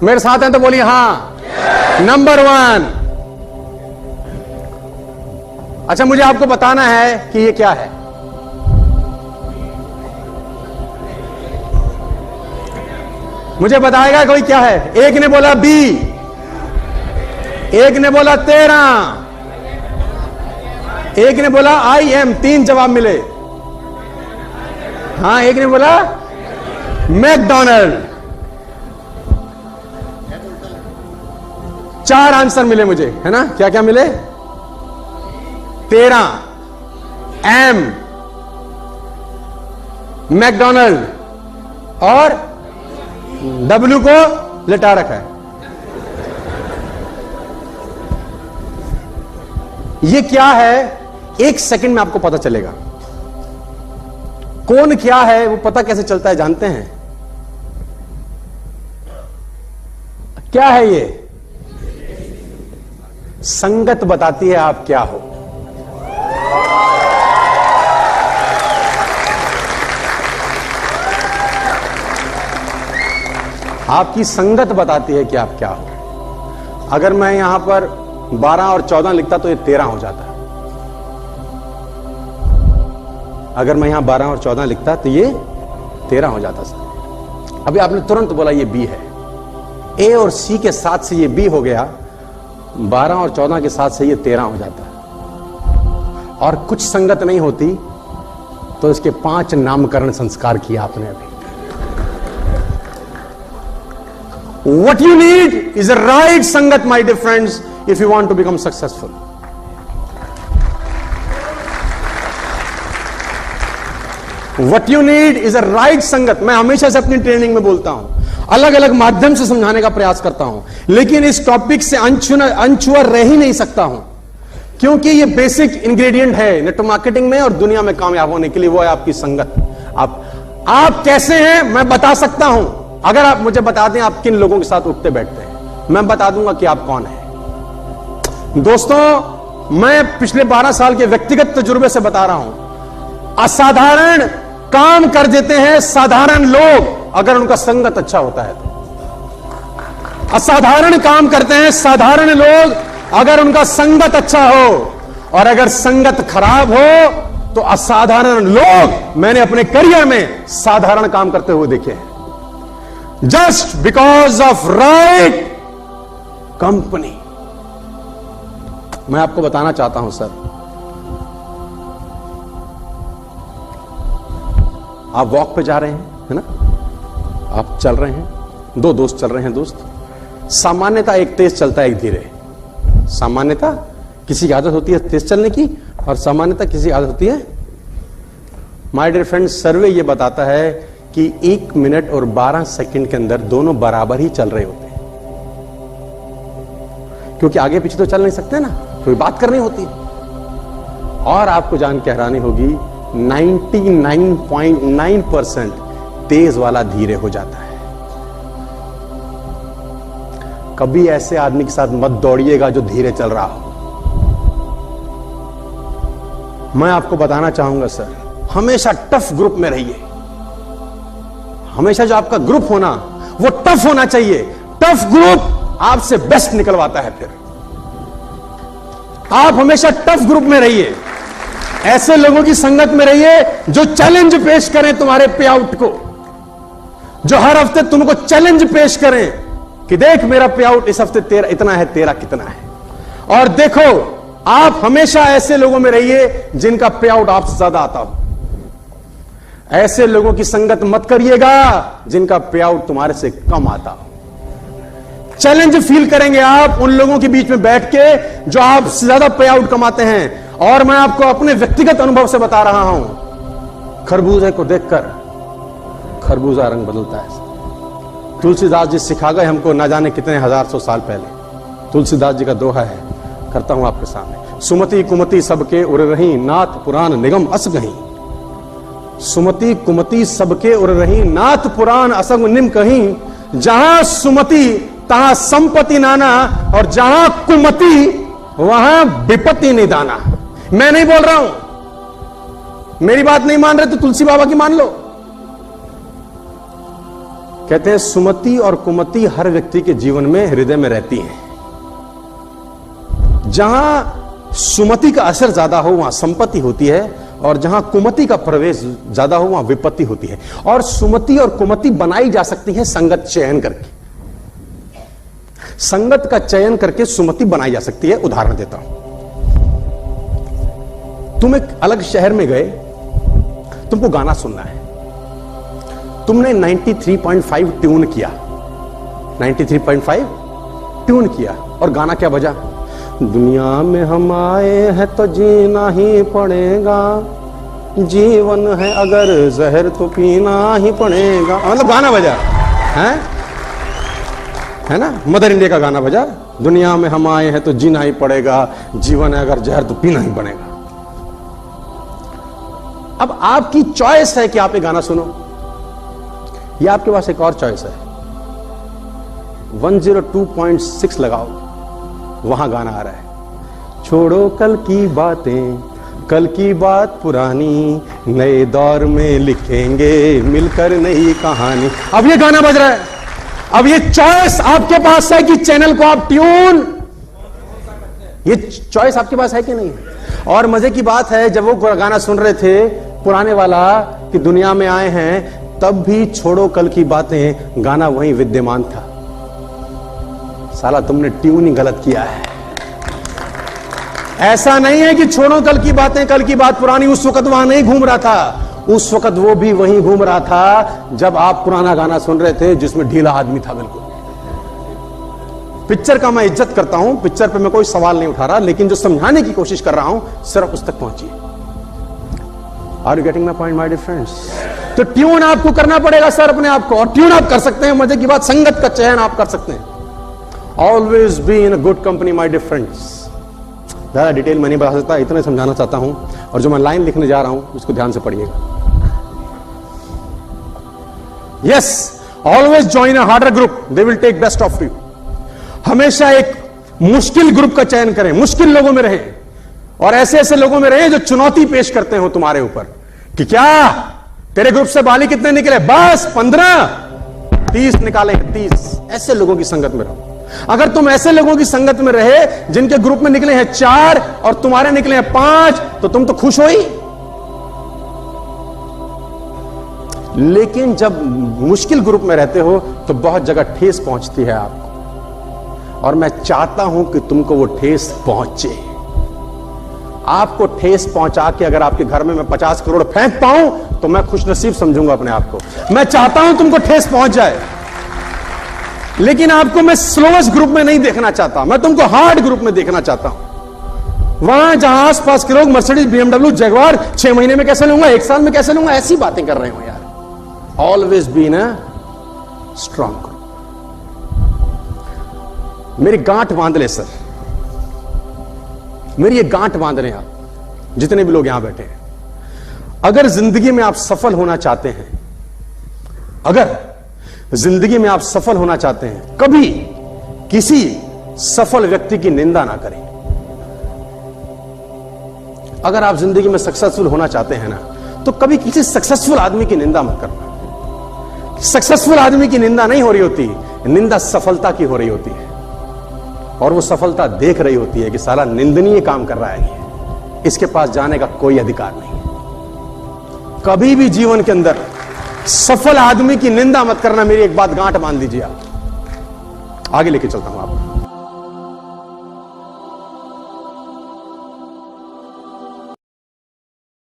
मेरे साथ हैं तो बोलिए हां। नंबर 1। अच्छा, मुझे आपको बताना है कि ये क्या है। मुझे बताएगा कोई क्या है। एक ने बोला बी, एक ने बोला 13, एक ने बोला आई एम। 3 जवाब मिले। हाँ, एक ने बोला मैकडोनल्ड। 4 आंसर मिले मुझे, है ना। क्या क्या मिले? 13, एम, मैकडोनल्ड और डब्ल्यू को लिटा रखा है। ये क्या है? 1 सेकंड में आपको पता चलेगा। कौन क्या है वो पता कैसे चलता है जानते हैं? क्या है ये? संगत बताती है आप क्या हो। आपकी संगत बताती है कि आप क्या हो। अगर मैं यहां पर 12 और 14 लिखता तो ये 13 हो जाता। अगर मैं यहां 12 और 14 लिखता तो ये 13 हो जाता सर। अभी आपने तुरंत बोला ये बी है। ए और सी के साथ से ये बी हो गया, 12 और 14 के साथ से ये 13 हो जाता। और कुछ संगत नहीं होती तो इसके 5 नामकरण संस्कार किया आपने अभी। What you need is a right sangat, my dear friends, if you want to become successful. What you need is a right sangat. मैं हमेशा से अपनी ट्रेनिंग में बोलता हूं, अलग अलग माध्यम से समझाने का प्रयास करता हूं, लेकिन इस टॉपिक से अनछुआ रह ही नहीं सकता हूं, क्योंकि ये बेसिक इंग्रेडिएंट है नेटवर्क मार्केटिंग में और दुनिया में कामयाब होने के लिए। वो है आपकी संगत। आप कैसे हैं मैं बता सकता हूं। अगर आप मुझे बता दें आप किन लोगों के साथ उठते बैठते हैं, मैं बता दूंगा कि आप कौन हैं। दोस्तों, मैं पिछले 12 साल के व्यक्तिगत तजुर्बे से बता रहा हूं, असाधारण काम कर देते हैं साधारण लोग अगर उनका संगत अच्छा होता है तो। असाधारण काम करते हैं साधारण लोग अगर उनका संगत अच्छा हो, और अगर संगत खराब हो तो असाधारण लोग मैंने अपने करियर में साधारण काम करते हुए देखे हैं। Just because of right company. मैं आपको बताना चाहता हूं सर, आप वॉक पे जा रहे हैं, है ना, आप चल रहे हैं, 2 दोस्त चल रहे हैं। दोस्त सामान्यता एक तेज चलता है, एक धीरे। सामान्यता किसी की आदत होती है तेज चलने की, और सामान्यता किसी की आदत होती है। माय डियर फ्रेंड्स, सर्वे यह बताता है कि 1 मिनट और 12 सेकंड के अंदर दोनों बराबर ही चल रहे होते हैं, क्योंकि आगे पीछे तो चल नहीं सकते ना, कोई बात करनी होती। और आपको जान के हैरानी होगी, 99.9% तेज वाला धीरे हो जाता है। कभी ऐसे आदमी के साथ मत दौड़िएगा जो धीरे चल रहा हो। मैं आपको बताना चाहूंगा सर, हमेशा टफ ग्रुप में रहिए। हमेशा जो आपका ग्रुप होना वो टफ होना चाहिए। टफ ग्रुप आपसे बेस्ट निकलवाता है। फिर आप हमेशा टफ ग्रुप में रहिए, ऐसे लोगों की संगत में रहिए जो चैलेंज पेश करें तुम्हारे पे आउट को, जो हर हफ्ते तुमको चैलेंज पेश करें कि देख मेरा पे आउट इस हफ्ते तेरा इतना है, तेरा कितना है। और देखो, आप हमेशा ऐसे लोगों में रहिए जिनका पे आउट आपसे ज्यादा आता हो। ऐसे लोगों की संगत मत करिएगा जिनका पे आउट तुम्हारे से कम आता हो। चैलेंज फील करेंगे आप उन लोगों के बीच में बैठ के जो आपसे ज्यादा पे आउट कमाते हैं। और मैं आपको अपने व्यक्तिगत अनुभव से बता रहा हूं, खरबूजे को देखकर खरबूजा रंग बदलता है। तुलसीदास जी सिखा गए हमको ना जाने कितने 1000 साल पहले। तुलसीदास जी का दोहा है, करता हूं आपके सामने। सुमति कुमति सबके उर रही, नाथ पुराण निगम अस गही। सुमति कुमति सबके उर रही, नाथ पुराण असंग निम कहीं। जहां सुमति तहां संपत्ति नाना, और जहां कुमति वहां विपत्ति निदाना। मैं नहीं बोल रहा हूं, मेरी बात नहीं मान रहे तो तुलसी बाबा की मान लो। कहते हैं सुमति और कुमति हर व्यक्ति के जीवन में, हृदय में रहती हैं। जहां सुमति का असर ज्यादा हो वहां संपत्ति होती है, और जहां कुमति का प्रवेश ज्यादा हो वहां विपत्ति होती है। और सुमति और कुमति बनाई जा सकती है संगत चयन करके। संगत का चयन करके सुमति बनाई जा सकती है। उदाहरण देता हूं, तुम एक अलग शहर में गए, तुमको गाना सुनना है, तुमने 93.5 ट्यून किया, 93.5 ट्यून किया, और गाना क्या बजा? दुनिया में हम आए हैं तो जीना ही पड़ेगा, जीवन है अगर जहर तो पीना ही पड़ेगा। मतलब गाना बजा है ना, मदर इंडिया का गाना बजा, दुनिया में हम आए हैं तो जीना ही पड़ेगा, जीवन है अगर जहर तो पीना ही पड़ेगा। अब आपकी चॉइस है कि आप ये गाना सुनो, या आपके पास एक और चॉइस है, 102.6 लगाओ, वहां गाना आ रहा है, छोड़ो कल की बातें, कल की बात पुरानी, नए दौर में लिखेंगे मिलकर नई कहानी। अब ये गाना बज रहा है। अब ये चॉइस आपके पास है कि चैनल को आप ट्यून, ये चॉइस आपके पास है कि नहीं? और मजे की बात है, जब वो गाना सुन रहे थे पुराने वाला कि दुनिया में आए हैं, तब भी छोड़ो कल की बातें गाना वहीं विद्यमान था। साला तुमने ट्यून ही गलत किया है। ऐसा नहीं है कि छोड़ो कल की बातें, कल की बात पुरानी, उस वक्त वहां नहीं घूम रहा था, उस वक्त वो भी वहीं घूम रहा था जब आप पुराना गाना सुन रहे थे जिसमें ढीला आदमी था। बिल्कुल पिक्चर का मैं इज्जत करता हूं, पिक्चर पे मैं कोई सवाल नहीं उठा रहा, लेकिन जो समझाने की कोशिश कर रहा हूं सिर्फ उस तक पहुंचिए। Are you getting my point my dear friends? तो ट्यून आपको करना पड़ेगा सर अपने आप को, और ट्यून आप कर सकते हैं। मजे की बात, संगत का चयन आप कर सकते हैं। Always be in a good company my dear friends. ज्यादा डिटेल मैं नहीं बता सकता, इतना समझाना चाहता हूं, और जो मैं लाइन लिखने जा रहा हूं उसको ध्यान से पढ़िएगा। Yes, always join a harder group, they will take best of you. हमेशा एक मुश्किल ग्रुप का चयन करें, मुश्किल लोगों में रहें, और ऐसे ऐसे लोगों में रहें जो चुनौती पेश करते हो तुम्हारे ऊपर कि क्या तेरे ग्रुप से बाली कितने निकले? बस 15, 30 निकाले, 30। ऐसे लोगों की संगत में रहो। अगर तुम ऐसे लोगों की संगत में रहे जिनके ग्रुप में निकले हैं 4 और तुम्हारे निकले हैं 5, तो तुम तो खुश हो ही। लेकिन जब मुश्किल ग्रुप में रहते हो तो बहुत जगह ठेस पहुंचती है आपको, और मैं चाहता हूं कि तुमको वो ठेस पहुंचे। आपको ठेस पहुंचा के अगर आपके घर में मैं 50 करोड़ फेंक पाऊं तो मैं खुश नसीब समझूंगा अपने आप को। मैं चाहता हूं तुमको ठेस पहुंच जाए, लेकिन आपको मैं स्लोएस्ट ग्रुप में नहीं देखना चाहता, मैं तुमको हार्ड ग्रुप में देखना चाहता हूं। वहां जहां आस पास के लोग मर्सिडीज, BMW, जगुआर 6 महीने में कैसे लूंगा, 1 साल में कैसे लूंगा, ऐसी बातें कर रहे हो यार। Always be in a strong group. मेरी गांठ बांध ले सर, मेरी ये गांठ बांध रहे हैं आप जितने भी लोग यहां बैठे हैं। अगर जिंदगी में आप सफल होना चाहते हैं, अगर जिंदगी में आप सफल होना चाहते हैं, कभी किसी सफल व्यक्ति की निंदा ना करें। अगर आप जिंदगी में सक्सेसफुल होना चाहते हैं ना, तो कभी किसी सक्सेसफुल आदमी की निंदा मत करना। सक्सेसफुल आदमी की निंदा नहीं हो रही होती, निंदा सफलता की हो रही होती है, और वो सफलता देख रही होती है कि साला निंदनीय काम कर रहा है ये, इसके पास जाने का कोई अधिकार नहीं। कभी भी जीवन के अंदर सफल आदमी की निंदा मत करना। मेरी एक बात गांठ बांध लीजिए आप। आगे लेके चलता हूं आपको।